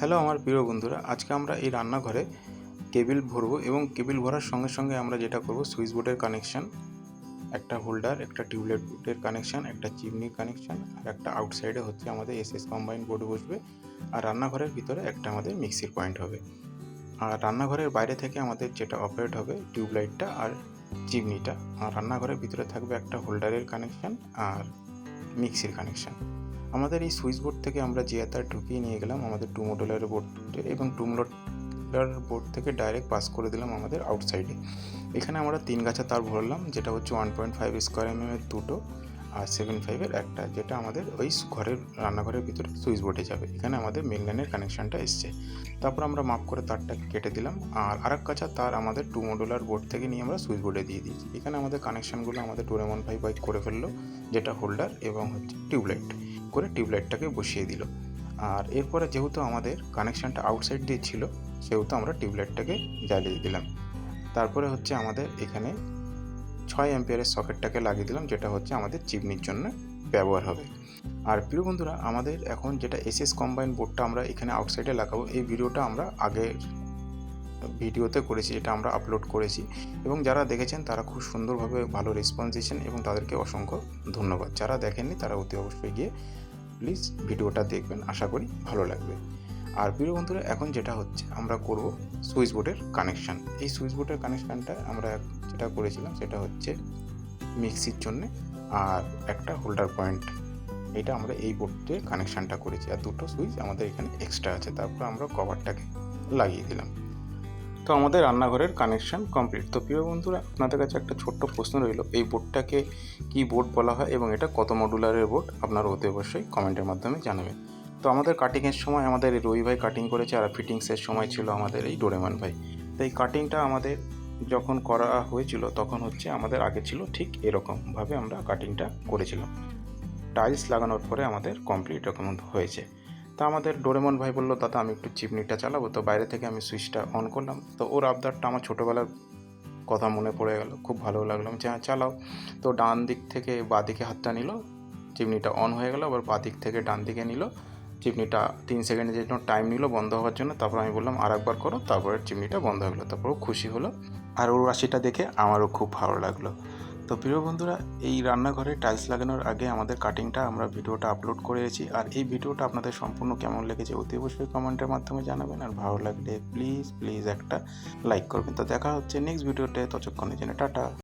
Hello আমার প্রিয় বন্ধুরা, আজকে আমরা এই রান্নাঘরে কেবিল ভরবো এবং কেবিল ভরার সঙ্গে সঙ্গে আমরা যেটা করব, সুইচ বোর্ডের কানেকশান, একটা হোল্ডার, একটা টিউবলাইটের কানেকশান, একটা চিমনি কানেকশান আর একটা আউটসাইডে হচ্ছে আমাদের এসএস কম্বাইন্ড বোর্ড বসবে। আর রান্নাঘরের ভিতরে একটা আমাদের মিক্সির পয়েন্ট হবে। আর রান্নাঘরের বাইরে থেকে আমাদের যেটা অপারেট হবে টিউবলাইটটা আর চিমনিটা। আর রান্নাঘরের ভিতরে থাকবে একটা হোল্ডারের কানেকশান আর মিক্সির কানেকশান। আমাদের এই সুইচ বোর্ড থেকে আমরা জিআরআর ঢুকিয়ে নিয়ে গেলাম আমাদের 2 মডুলার বোর্ডে এবং 2 মডুলার বোর্ড থেকে ডাইরেক্ট পাস করে দিলাম আমাদের আউটসাইডে। এখানে আমরা 3 গাছা তার ভরলাম, যেটা হচ্ছে 1.5 স্কোয়ার এর দুটো আর 7.5 একটা, যেটা আমাদের ওই ঘরের রান্নাঘরের ভিতরে সুইচ বোর্ডে যাবে। এখানে আমাদের মেন লাইনের কানেকশানটা এসছে। তারপর আমরা মাপ করে তারটাকে কেটে দিলাম আর আরেক গাছা তার আমাদের 2 মডুলার বোর্ড থেকে নিয়ে আমরা সুইচ বোর্ডে দিয়ে দিয়েছি। এখানে আমাদের কানেকশানগুলো আমাদের ডোরেমন ভাই বাইক করে ফেললো, যেটা হোল্ডার এবং হচ্ছে টিউবলাইট করে টিউবলাইটটাকে বসিয়ে দিল। আর এরপরে যেহেতু আমাদের কানেকশানটা আউটসাইড দিয়ে ছিল, সেহেতু আমরা টিউবলাইটটাকে জ্বালিয়ে দিলাম। তারপরে হচ্ছে আমাদের এখানে 6 অ্যাম্পিয়ারের সকেটটাকে লাগিয়ে দিলাম, যেটা হচ্ছে আমাদের চিমনির জন্য ব্যবহার হবে। আর প্রিয় বন্ধুরা, আমাদের এখন যেটা এসএস কম্বাইন বোর্ডটা আমরা এখানে আউটসাইডে লাগাবো, এই ভিডিওটা আমরা আগের ভিডিওতে করেছি, যেটা আমরা আপলোড করেছি এবং যারা দেখেছেন তারা খুব সুন্দরভাবে ভালো রেসপন্স দিয়েছেন এবং তাদেরকে অসংখ্য ধন্যবাদ। যারা দেখেননি তারা অতি অবশ্যই গিয়ে প্লিজ ভিডিওটা দেখবেন, আশা করি ভালো লাগবে। আর প্রিয় বন্ধুরা, এখন যেটা হচ্ছে আমরা করব সুইচ বোর্ডের কানেকশান। এই সুইচ বোর্ডের কানেকশানটা আমরা যেটা করেছিলাম সেটা হচ্ছে মিক্সির জন্য আর একটা হোল্ডার পয়েন্ট, এটা আমরা এই বোর্ডে কানেকশানটা করেছি। আর দুটো সুইচ আমাদের এখানে এক্সট্রা আছে। তারপর আমরা কভারটাকে লাগিয়ে দিলাম। তো আমাদের রান্নাঘরের কানেকশান কমপ্লিট। তো প্রিয় বন্ধুরা, আপনাদের কাছে একটা ছোট্ট প্রশ্ন রইল, এই বোর্ডটাকে কি বোর্ড বলা হয় এবং এটা কত মডুলারের বোর্ড, আপনারা অতি অবশ্যই কমেন্টের মাধ্যমে জানাবেন। তো আমাদের কাটিংয়ের সময় আমাদের এই রবি ভাই কাটিং করেছে আর ফিটিংসের সময় ছিল আমাদের এই ডোরেমন ভাই। তো এই কাটিংটা আমাদের যখন করা হয়েছিল তখন হচ্ছে আমাদের আগে ছিল ঠিক এরকমভাবে আমরা কাটিংটা করেছিলাম। টাইলস লাগানোর পরে আমাদের কমপ্লিট এরকম হয়েছে। তা আমাদের ডোরেমন ভাই বললো, দাদা আমি একটু চিমনিটা চালাবো। তো বাইরে থেকে আমি সুইচটা অন করলাম। তো ওর আবদারটা আমার ছোটোবেলার কথা মনে পড়ে গেল, খুব ভালো লাগলো যে হ্যাঁ চালাও। তো ডান দিক থেকে বাঁ দিকে হাতটা নিল, চিমনিটা অন হয়ে গেল। আবার বাঁ দিক থেকে ডান দিকে নিল, চিমনিটা 3 সেকেন্ডের জন্য টাইম নিল বন্ধ হওয়ার জন্য। তারপর আমি বললাম আর একবার করো, তারপরে চিমনিটা বন্ধ হয়ে গেলো। তারপরও খুশি হলো আর ওর রাশিটা দেখে আমারও খুব ভালো লাগলো। তো প্রিয় বন্ধুরা, এই রান্নাঘরে টাইলস লাগানোর আগে আমাদের কাটিংটা আমরা ভিডিওটা আপলোড করেছি। আর এই ভিডিওটা আপনাদের সম্পূর্ণ কেমন লেগেছে অতি অবশ্যই কমেন্টের মাধ্যমে জানাবেন। আর ভালো লাগলে প্লিজ একটা লাইক করবেন। তো দেখা হচ্ছে নেক্সট ভিডিওতে, ততক্ষণের জন্য টাটা।